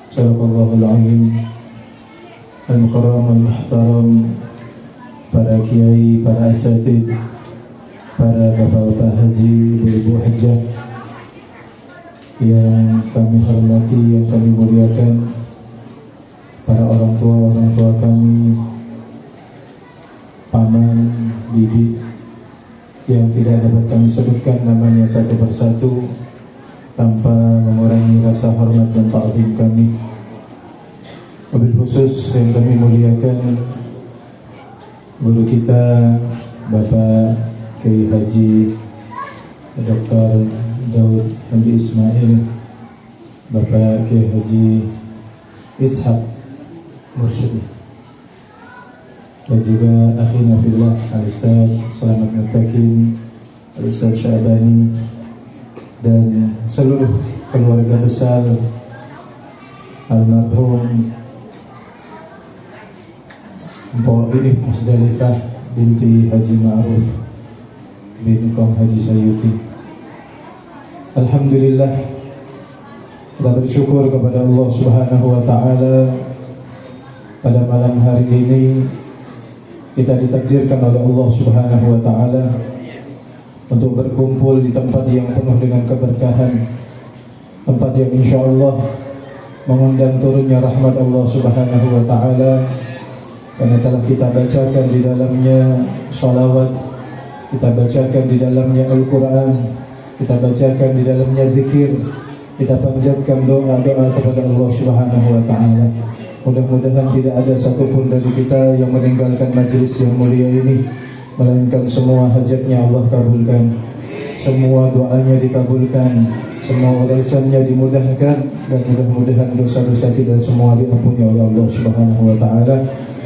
Sadaqallahul Azim. Al-Mukarram Al-Muhtaram, para kiai, para asatid, para bapak-bapak haji, ibu-ibu hajjah yang kami hormati, yang kami muliakan, para orang tua kami, paman, bibi yang tidak dapat kami sebutkan namanya satu persatu tanpa mengurangi rasa hormat dan ta'zim kami. Wabil khusus yang kami muliakan guru kita Bapak Kiai Haji Dr. Daud Haji Ismail, Bapak Kiai Haji Ishaq Mursyid, dan juga akhina fillah Al-Ustaz Selamat Mutakin, Al-Ustaz Syabani, dan seluruh keluarga besar almarhum Mpok Iih Musdalifah binti Haji Ma'ruf bin Kong Haji Sayuti. Alhamdulillah, kita bersyukur kepada Allah Subhanahu wa Ta'ala. Pada malam hari ini kita ditakdirkan oleh Allah Subhanahu wa Ta'ala untuk berkumpul di tempat yang penuh dengan keberkahan, tempat yang insya Allah mengundang turunnya rahmat Allah Subhanahu wa Ta'ala, karena telah kita bacakan di dalamnya salawat, kita bacakan di dalamnya Al-Quran, kita bacakan di dalamnya zikir, kita panjatkan doa-doa kepada Allah Subhanahu wa Ta'ala. Mudah-mudahan tidak ada satupun dari kita yang meninggalkan majlis yang mulia ini, melainkan semua hajatnya Allah kabulkan, semua doanya dikabulkan, semua urusannya dimudahkan, dan mudah-mudahan dosa-dosa kita semua diampuni oleh Allah Subhanahu wa Ta'ala.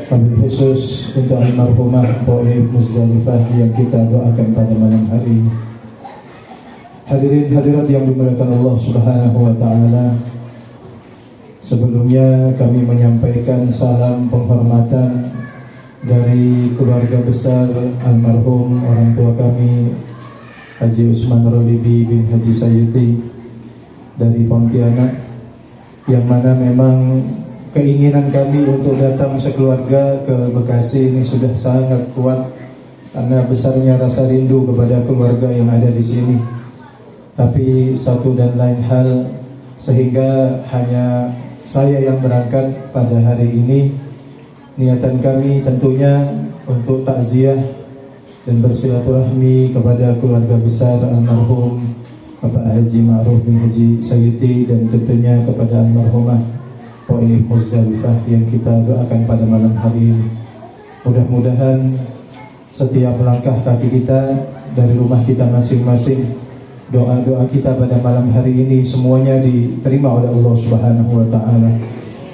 Wabil khusus untuk almarhumah Mpok Musdalifah yang kita doakan pada malam hari ini. Hadirin hadirat yang dimuliakan Allah Subhanahu wa Ta'ala, sebelumnya kami menyampaikan salam penghormatan dari keluarga besar almarhum orang tua kami Haji Usman Rolibi bin Haji Sayuti dari Pontianak, yang mana memang keinginan kami untuk datang sekeluarga ke Bekasi ini sudah sangat kuat karena besarnya rasa rindu kepada keluarga yang ada di sini. Tapi satu dan lain hal sehingga hanya saya yang berangkat pada hari ini. Niatan kami tentunya untuk takziah dan bersilaturahmi kepada keluarga besar almarhum Bapak Haji Ma'ruf bin Haji Sayuti, dan tentunya kepada almarhumah Mpok Musdalifah yang kita doakan pada malam hari ini. Mudah-mudahan setiap langkah kaki kita dari rumah kita masing-masing, doa-doa kita pada malam hari ini semuanya diterima oleh Allah Subhanahu wa Ta'ala,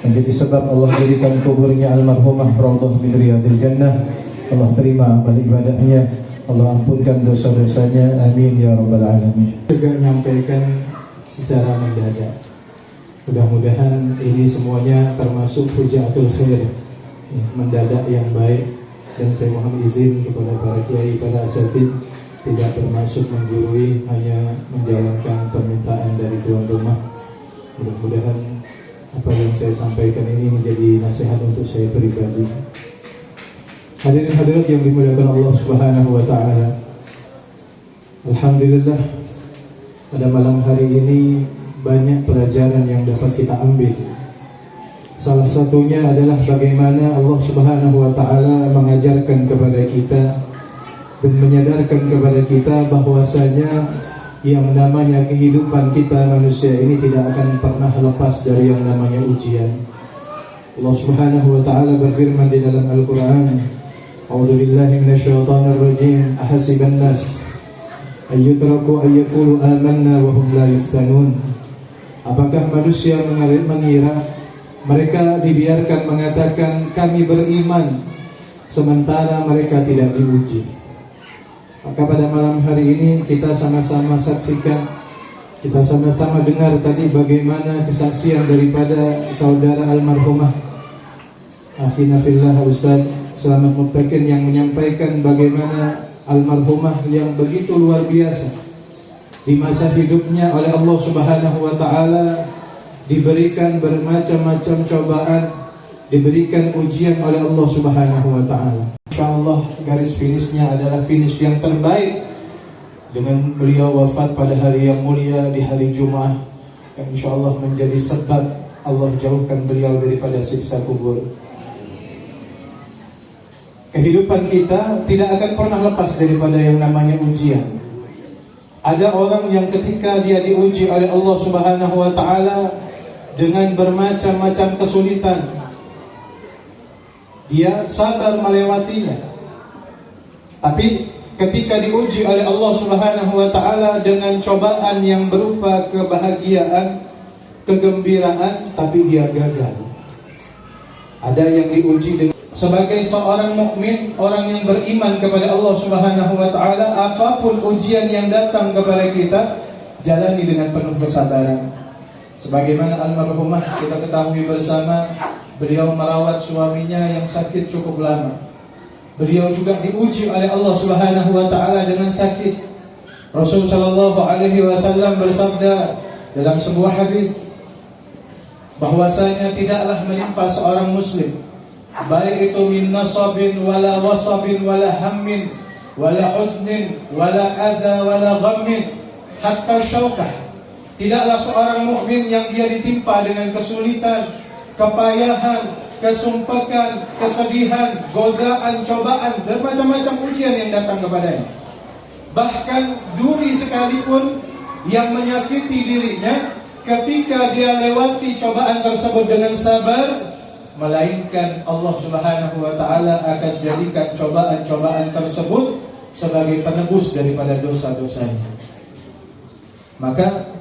menjadi sebab Allah jadikan kuburnya almarhumah raudhah min riyadil jannah. Allah terima amal ibadahnya, Allah ampunkan dosa-dosanya, amin ya rabbal alamin. Juga menyampaikan secara mendadak, mudah-mudahan ini semuanya termasuk fujaatul khair, mendadak yang baik, dan saya mohon izin kepada para kiai, para asatid, tidak bermaksud menggurui, hanya menjalankan permintaan dari tuan rumah. Mudah-mudahan apa yang saya sampaikan ini menjadi nasihat untuk saya pribadi. Hadirin hadirat yang dimuliakan Allah Subhanahu wa Ta'ala, alhamdulillah pada malam hari ini banyak pelajaran yang dapat kita ambil. Salah satunya adalah bagaimana Allah Subhanahu wa Ta'ala mengajarkan kepada kita dan menyadarkan kepada kita bahwasanya yang namanya kehidupan kita manusia ini tidak akan pernah lepas dari yang namanya ujian. Allah Subhanahu wa Ta'ala berfirman di dalam Al-Quran, A'udzu billahi minasyaitonir rajim, ahasiban nas ayyutraku ayyaqulu amanna wa hum la yuftanun. Apakah manusia mengira mereka dibiarkan mengatakan kami beriman sementara mereka tidak diuji? Maka pada malam hari ini kita sama-sama saksikan, kita sama-sama dengar tadi bagaimana kesaksian daripada saudara almarhumah akhina fillah Ustaz Selamat Mutakin yang menyampaikan bagaimana almarhumah yang begitu luar biasa di masa hidupnya oleh Allah Subhanahu wa Ta'ala diberikan bermacam-macam cobaan, diberikan ujian oleh Allah Subhanahu wa taala. Insyaallah garis finishnya adalah finish yang terbaik dengan beliau wafat pada hari yang mulia di hari Jumat, yang insyaallah menjadi sebab Allah jauhkan beliau daripada siksa kubur. Kehidupan kita tidak akan pernah lepas daripada yang namanya ujian. Ada orang yang ketika dia diuji oleh Allah Subhanahu wa taala dengan bermacam-macam kesulitan, dia sabar melewatinya. Tapi ketika diuji oleh Allah Subhanahu wa taala dengan cobaan yang berupa kebahagiaan, kegembiraan, tapi dia gagal. Ada yang diuji dengan sebagai seorang mukmin, orang yang beriman kepada Allah Subhanahu wa taala, apapun ujian yang datang kepada kita, jalani dengan penuh kesabaran. Sebagaimana almarhumah kita ketahui bersama, beliau merawat suaminya yang sakit cukup lama. Beliau juga diuji oleh Allah Subhanahu wa taala dengan sakit. Rasul sallallahu alaihi wasallam bersabda dalam sebuah hadis bahwasanya tidaklah menimpa seorang muslim, baik itu min nasabin wala wasabin wala hammin wala huznin wala adha wala ghammin hatta syaukah. Tidaklah seorang mukmin yang dia ditimpa dengan kesulitan, kepayahan, kesumpakan, kesedihan, godaan, cobaan, bermacam-macam ujian yang datang kepadanya. Bahkan duri sekalipun yang menyakiti dirinya, ketika dia lewati cobaan tersebut dengan sabar, melainkan Allah Subhanahu wa taala akan jadikan cobaan-cobaan tersebut sebagai penebus daripada dosa-dosanya. Maka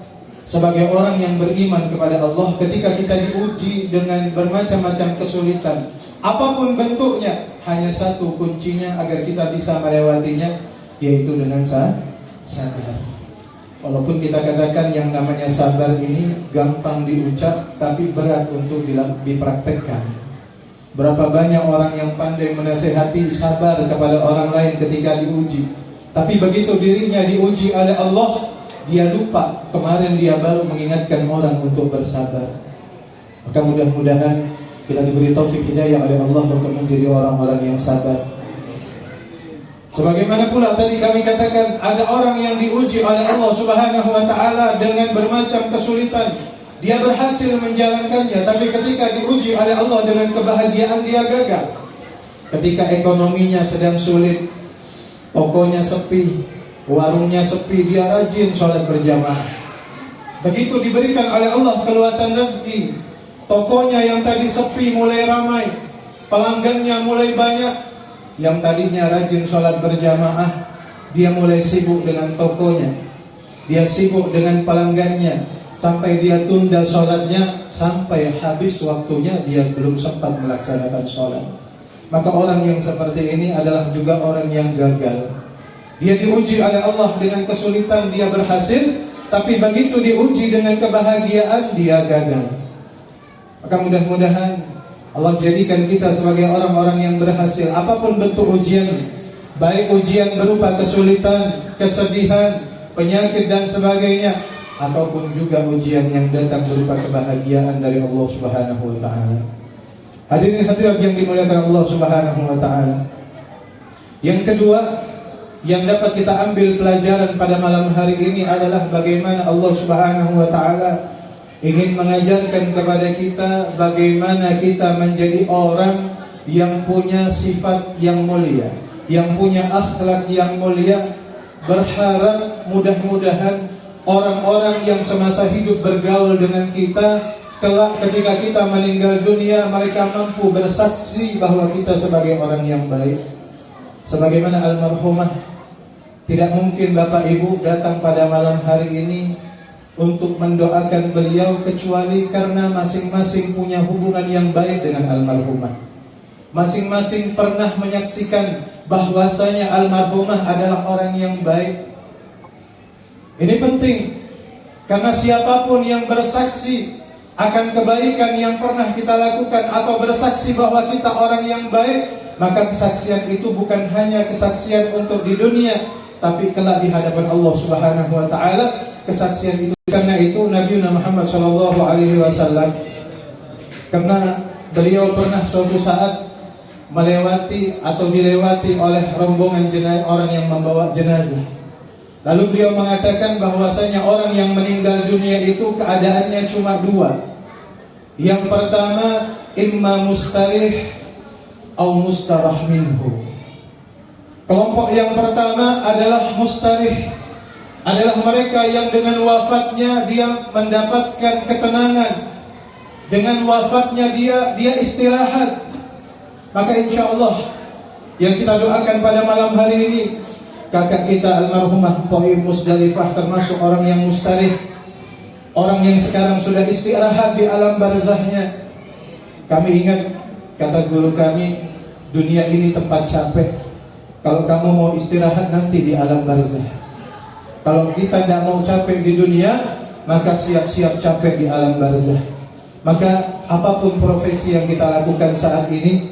sebagai orang yang beriman kepada Allah, ketika kita diuji dengan bermacam-macam kesulitan, apapun bentuknya, hanya satu kuncinya agar kita bisa melewatinya, yaitu dengan sabar. Walaupun kita katakan yang namanya sabar ini gampang diucap, tapi berat untuk dipraktekkan. Berapa banyak orang yang pandai menasihati sabar kepada orang lain ketika diuji, tapi begitu dirinya diuji oleh Allah, dia lupa kemarin dia baru mengingatkan orang untuk bersabar. Maka mudah-mudahan kita diberi taufik hidayah oleh Allah untuk menjadi orang-orang yang sabar. Sebagaimana pula tadi kami katakan, ada orang yang diuji oleh Allah Subhanahu wa taala dengan bermacam kesulitan. Dia berhasil menjalankannya, tapi ketika diuji oleh Allah dengan kebahagiaan, dia gagal. Ketika ekonominya sedang sulit, tokonya sepi, warungnya sepi, dia rajin sholat berjamaah. Begitu diberikan oleh Allah keluasan rezeki, tokonya yang tadi sepi mulai ramai, pelanggannya mulai banyak. Yang tadinya rajin sholat berjamaah, dia mulai sibuk dengan tokonya, dia sibuk dengan pelanggannya, sampai dia tunda sholatnya, sampai habis waktunya dia belum sempat melaksanakan sholat. Maka orang yang seperti ini adalah juga orang yang gagal. Dia diuji oleh Allah dengan kesulitan, dia berhasil, tapi begitu diuji dengan kebahagiaan, dia gagal. Maka mudah-mudahan Allah jadikan kita sebagai orang-orang yang berhasil, apapun bentuk ujian, baik ujian berupa kesulitan, kesedihan, penyakit dan sebagainya, ataupun juga ujian yang datang berupa kebahagiaan dari Allah Subhanahu wa taala. Hadirin hadirat yang dimuliakan Allah Subhanahu wa taala. Yang kedua yang dapat kita ambil pelajaran pada malam hari ini adalah bagaimana Allah Subhanahu wa taala ingin mengajarkan kepada kita bagaimana kita menjadi orang yang punya sifat yang mulia, yang punya akhlak yang mulia. Berharap mudah-mudahan orang-orang yang semasa hidup bergaul dengan kita, kelak ketika kita meninggal dunia, mereka mampu bersaksi bahwa kita sebagai orang yang baik. Sebagaimana almarhumah, tidak mungkin Bapak Ibu datang pada malam hari ini untuk mendoakan beliau kecuali karena masing-masing punya hubungan yang baik dengan almarhumah. Masing-masing pernah menyaksikan bahwasanya almarhumah adalah orang yang baik. Ini penting, karena siapapun yang bersaksi akan kebaikan yang pernah kita lakukan atau bersaksi bahwa kita orang yang baik, maka kesaksian itu bukan hanya kesaksian untuk di dunia, tapi kelak di hadapan Allah Subhanahu wa taala, kesaksian itu Karena itu Nabi Muhammad SAW, karena beliau pernah suatu saat melewati atau dilewati oleh rombongan orang yang membawa jenazah. Lalu beliau mengatakan bahwasanya orang yang meninggal dunia itu keadaannya cuma dua. Yang pertama, imma mustarih atau mustarah minhu. Kelompok yang pertama adalah mustarih, adalah mereka yang dengan wafatnya dia mendapatkan ketenangan. Dengan wafatnya dia istirahat. Maka insya Allah yang kita doakan pada malam hari ini, kakak kita almarhumah Poim Musdalifah termasuk orang yang mustarih, orang yang sekarang sudah istirahat di alam barzahnya. Kami ingat kata guru kami, dunia ini tempat capek. Kalau kamu mau istirahat nanti di alam barzah. Kalau kita tidak mau capek di dunia, maka siap-siap capek di alam barzah. Maka apapun profesi yang kita lakukan saat ini,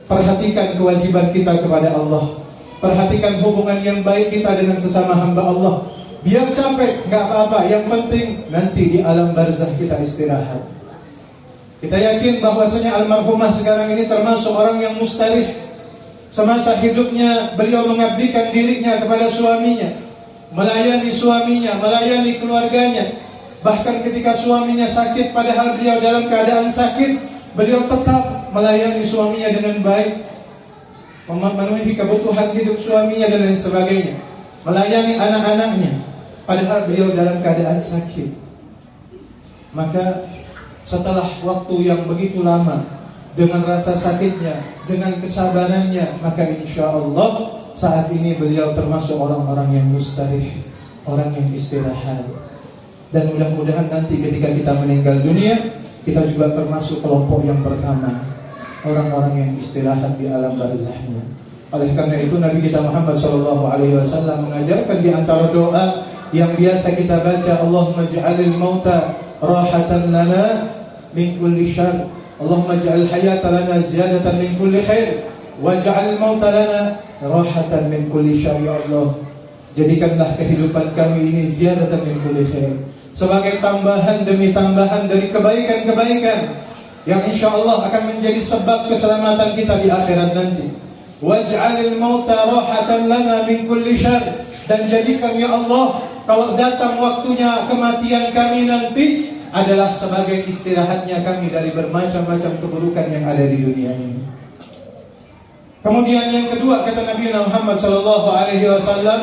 perhatikan kewajiban kita kepada Allah. Perhatikan hubungan yang baik kita dengan sesama hamba Allah. Biar capek, gak apa-apa. Yang penting nanti di alam barzah kita istirahat. Kita yakin bahwasanya almarhumah sekarang ini termasuk orang yang mustarih. Semasa hidupnya beliau mengabdikan dirinya kepada suaminya, melayani suaminya, melayani keluarganya. Bahkan ketika suaminya sakit, padahal beliau dalam keadaan sakit, beliau tetap melayani suaminya dengan baik, memenuhi kebutuhan hidup suaminya dan lain sebagainya, melayani anak-anaknya, padahal beliau dalam keadaan sakit. Maka setelah waktu yang begitu lama, dengan rasa sakitnya, dengan kesabarannya, maka insya Allah saat ini beliau termasuk orang-orang yang mustarih, orang yang istirahat. Dan mudah-mudahan nanti ketika kita meninggal dunia, kita juga termasuk kelompok yang pertama, orang-orang yang istirahat di alam barzahnya. Oleh karena itu Nabi kita Muhammad SAW mengajarkan di antara doa yang biasa kita baca, Allahumma ja'alil mauta rahatan lana min kulli syarr, Allahumma ja'al hayata lana ziyadatan min kulli khair, wa ja'al mauta lana rahatan min kulli syarr. Ya Allah, jadikanlah kehidupan kami ini ziyadatan min kulli khair, sebagai tambahan demi tambahan dari kebaikan-kebaikan yang insya Allah akan menjadi sebab keselamatan kita di akhirat nanti. Waj'alil mauta rahatan lana min kulli syarr, dan jadikan ya Allah kalau datang waktunya kematian kami nanti adalah sebagai istirahatnya kami dari bermacam-macam keburukan yang ada di dunia ini. Kemudian yang kedua kata Nabi Muhammad SAW,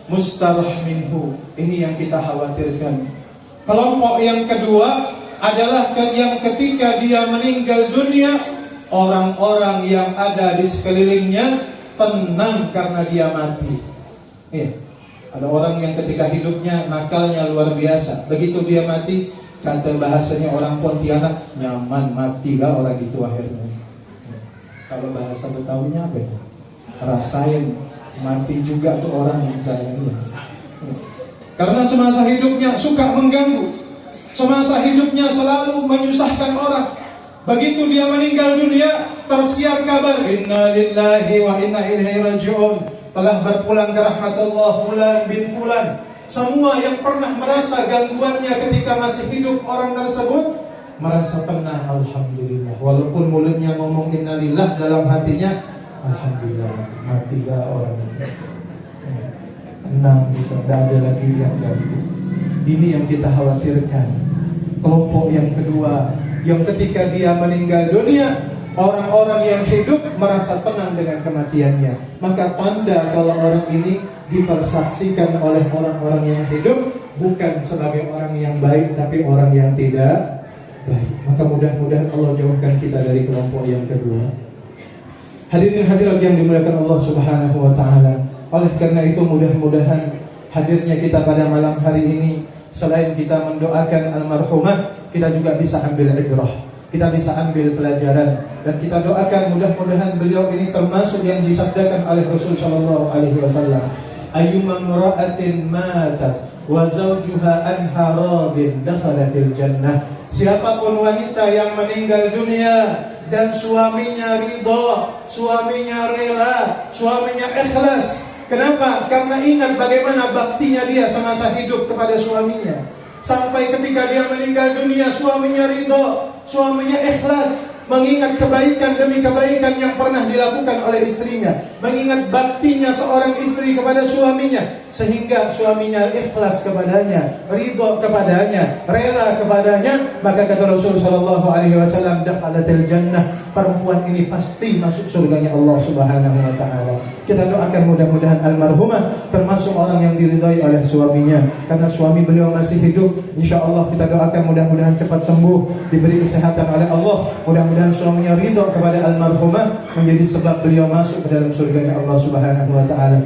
mustarah minhu. Ini yang kita khawatirkan. Kelompok yang kedua adalah yang ketika dia meninggal dunia, orang-orang yang ada di sekelilingnya tenang karena dia mati. Ada orang yang ketika hidupnya nakalnya luar biasa, begitu dia mati, kata bahasanya orang Pontianak, nyaman mati lah orang itu akhirnya. Kalau bahasa Betawinya apa ya? Rasain mati juga tuh orang misalnya ini. Karena semasa hidupnya suka mengganggu, semasa hidupnya selalu menyusahkan orang. Begitu dia meninggal dunia, tersiar kabar, inna lillahi wa inna ilaihi raji'un, telah berpulang ke rahmat Allah fulan bin fulan. Semua yang pernah merasa gangguannya ketika masih hidup orang tersebut merasa tenang, alhamdulillah. Walaupun mulutnya ngomong innalillah, dalam hatinya alhamdulillah, mati gak orang ini. Tenang, tidak ada lagi yang ganggu. Ini yang kita khawatirkan. Kelompok yang kedua, yang ketika dia meninggal dunia, orang-orang yang hidup merasa tenang dengan kematiannya. Maka tanda kalau orang ini dipersaksikan oleh orang-orang yang hidup bukan sebagai orang yang baik, tapi orang yang tidak baik. Maka mudah-mudahan Allah jauhkan kita dari kelompok yang kedua. Hadirin hadirat yang dimuliakan Allah Subhanahu wa taala. Oleh karena itu mudah-mudahan hadirnya kita pada malam hari ini, selain kita mendoakan almarhumah, kita juga bisa ambil ibrah, kita bisa ambil pelajaran, dan kita doakan mudah-mudahan beliau ini termasuk yang disabdakan oleh Rasul sallallahu alaihi wasallam, ayyuma imra'atin matat wa zawjuha anha radin dakhalatil jannah. Siapapun wanita yang meninggal dunia dan suaminya ridha, suaminya rela, suaminya ikhlas. Kenapa? Karena ingat bagaimana baktinya dia semasa hidup kepada suaminya. Sampai ketika dia meninggal dunia, suaminya ridho, suaminya ikhlas, mengingat kebaikan demi kebaikan yang pernah dilakukan oleh istrinya, mengingat baktinya seorang istri kepada suaminya, sehingga suaminya ikhlas kepadanya, ridho kepadanya, rela kepadanya. Maka kata Rasul sallallahu alaihi wasallam, dakhalatil jannah, perempuan ini pasti masuk surganya Allah Subhanahu wa taala. Kita doakan mudah-mudahan almarhumah termasuk orang yang diridhai oleh suaminya, karena suami beliau masih hidup. Insyaallah kita doakan mudah-mudahan cepat sembuh, diberi kesehatan oleh Allah. Mudah-mudahan suaminya ridho kepada almarhumah, menjadi sebab beliau masuk ke dalam surganya Allah Subhanahu wa taala.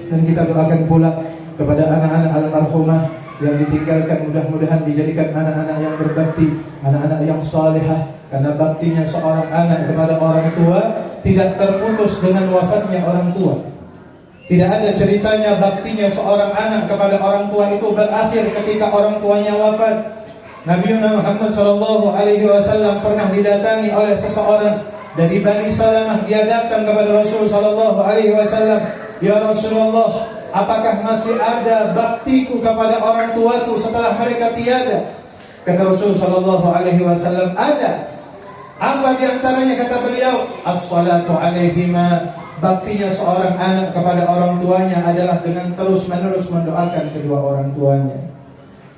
Dan kita doakan pula kepada anak-anak almarhumah yang ditinggalkan, mudah-mudahan dijadikan anak-anak yang berbakti, anak-anak yang salihah, karena baktinya seorang anak kepada orang tua tidak terputus dengan wafatnya orang tua. Tidak ada ceritanya baktinya seorang anak kepada orang tua itu berakhir ketika orang tuanya wafat. Nabi Muhammad SAW pernah didatangi oleh seseorang dari Bani Salamah. Dia datang kepada Rasul SAW, "Ya Rasulullah, apakah masih ada baktiku kepada orang tuaku setelah mereka tiada?" Kata Rasul SAW, "Ada." Apa di antaranya? Kata beliau, "As-salatu alaihima." Baktinya seorang anak kepada orang tuanya adalah dengan terus-menerus mendoakan kedua orang tuanya.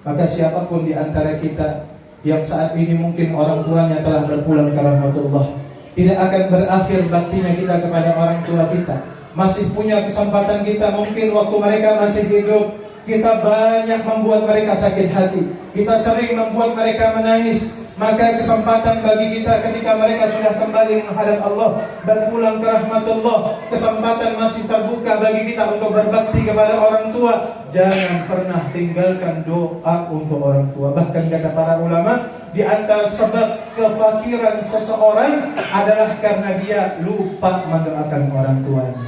Maka siapapun di antara kita yang saat ini mungkin orang tuanya telah berpulang ke rahmatullah, tidak akan berakhir baktinya kita kepada orang tua kita. Masih punya kesempatan kita, mungkin waktu mereka masih hidup, kita banyak membuat mereka sakit hati, kita sering membuat mereka menangis. Maka kesempatan bagi kita ketika mereka sudah kembali menghadap Allah, berpulang ke rahmatullah, kesempatan masih terbuka bagi kita untuk berbakti kepada orang tua. Jangan pernah tinggalkan doa untuk orang tua. Bahkan kata para ulama, di antara sebab kefakiran seseorang adalah karena dia lupa mendoakan orang tuanya.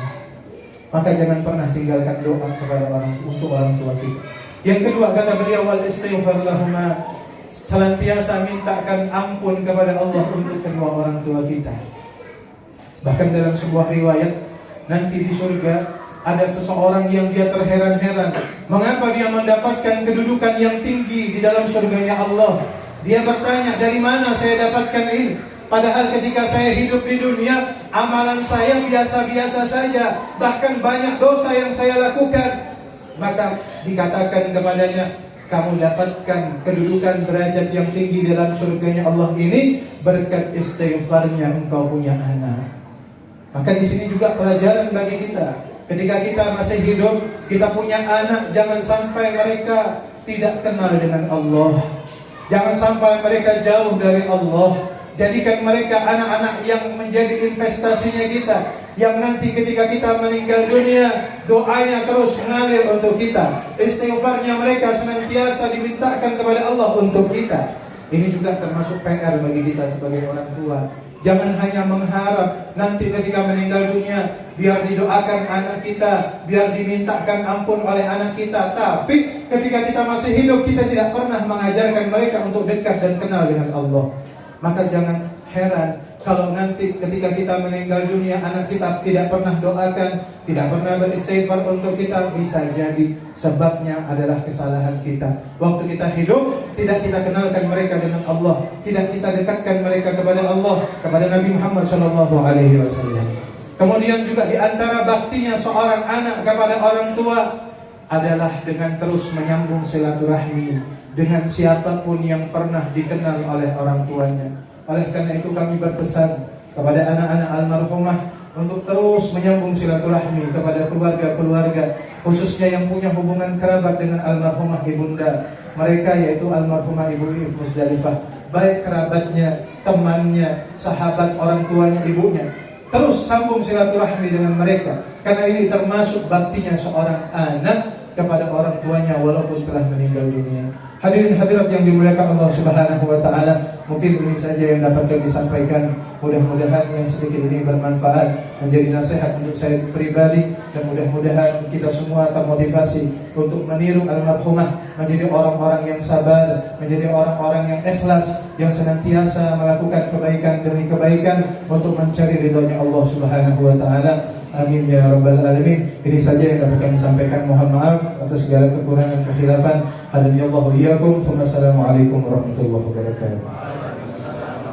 Maka jangan pernah tinggalkan doa kepada untuk orang tua kita. Yang kedua kata beliau, wal istighfar lahuma, senantiasa mintakan ampun kepada Allah untuk kedua orang tua kita. Bahkan dalam sebuah riwayat, nanti di surga ada seseorang yang dia terheran-heran, mengapa dia mendapatkan kedudukan yang tinggi di dalam surganya Allah. Dia bertanya, dari mana saya dapatkan ini? Padahal ketika saya hidup di dunia, amalan saya biasa-biasa saja, bahkan banyak dosa yang saya lakukan. Maka dikatakan kepadanya, kamu dapatkan kedudukan derajat yang tinggi dalam surganya Allah ini berkat istighfarnya engkau punya anak. Maka di sini juga pelajaran bagi kita. Ketika kita masih hidup, kita punya anak, jangan sampai mereka tidak kenal dengan Allah. Jangan sampai mereka jauh dari Allah. Jadikan mereka anak-anak yang menjadi investasinya kita, yang nanti ketika kita meninggal dunia, doanya terus mengalir untuk kita, istighfarnya mereka senantiasa dimintakan kepada Allah untuk kita. Ini juga termasuk PR bagi kita sebagai orang tua. Jangan hanya mengharap nanti ketika meninggal dunia biar didoakan anak kita, biar dimintakan ampun oleh anak kita. Tapi ketika kita masih hidup, kita tidak pernah mengajarkan mereka untuk dekat dan kenal dengan Allah. Maka jangan heran kalau nanti ketika kita meninggal dunia, anak kita tidak pernah doakan, tidak pernah beristighfar untuk kita. Bisa jadi sebabnya adalah kesalahan kita. Waktu kita hidup, tidak kita kenalkan mereka dengan Allah, tidak kita dekatkan mereka kepada Allah, kepada Nabi Muhammad SAW. Kemudian juga di antara baktinya seorang anak kepada orang tua adalah dengan terus menyambung silaturahmi dengan siapapun yang pernah dikenal oleh orang tuanya. Oleh karena itu kami berpesan kepada anak-anak almarhumah untuk terus menyambung silaturahmi kepada keluarga-keluarga, khususnya yang punya hubungan kerabat dengan almarhumah ibunda mereka, yaitu almarhumah Ibu Musdalifah. Baik kerabatnya, temannya, sahabat orang tuanya, ibunya, terus sambung silaturahmi dengan mereka, karena ini termasuk baktinya seorang anak kepada orang tuanya walaupun telah meninggal dunia. Hadirin hadirat yang dimuliakan Allah Subhanahu wa taala, mungkin ini saja yang dapat kami sampaikan. Mudah-mudahan yang sedikit ini bermanfaat, menjadi nasihat untuk saya pribadi, dan mudah-mudahan kita semua termotivasi untuk meniru almarhumah, menjadi orang-orang yang sabar, menjadi orang-orang yang ikhlas, yang senantiasa melakukan kebaikan demi kebaikan untuk mencari ridhonya Allah Subhanahu wa taala. Amin ya rabbal alamin. Ini saja yang dapat kami sampaikan. Mohon maaf atas segala kekurangan kekhilafan. Hadani Allah wa iyyakum. Wassalamualaikum warahmatullahi wabarakatuh.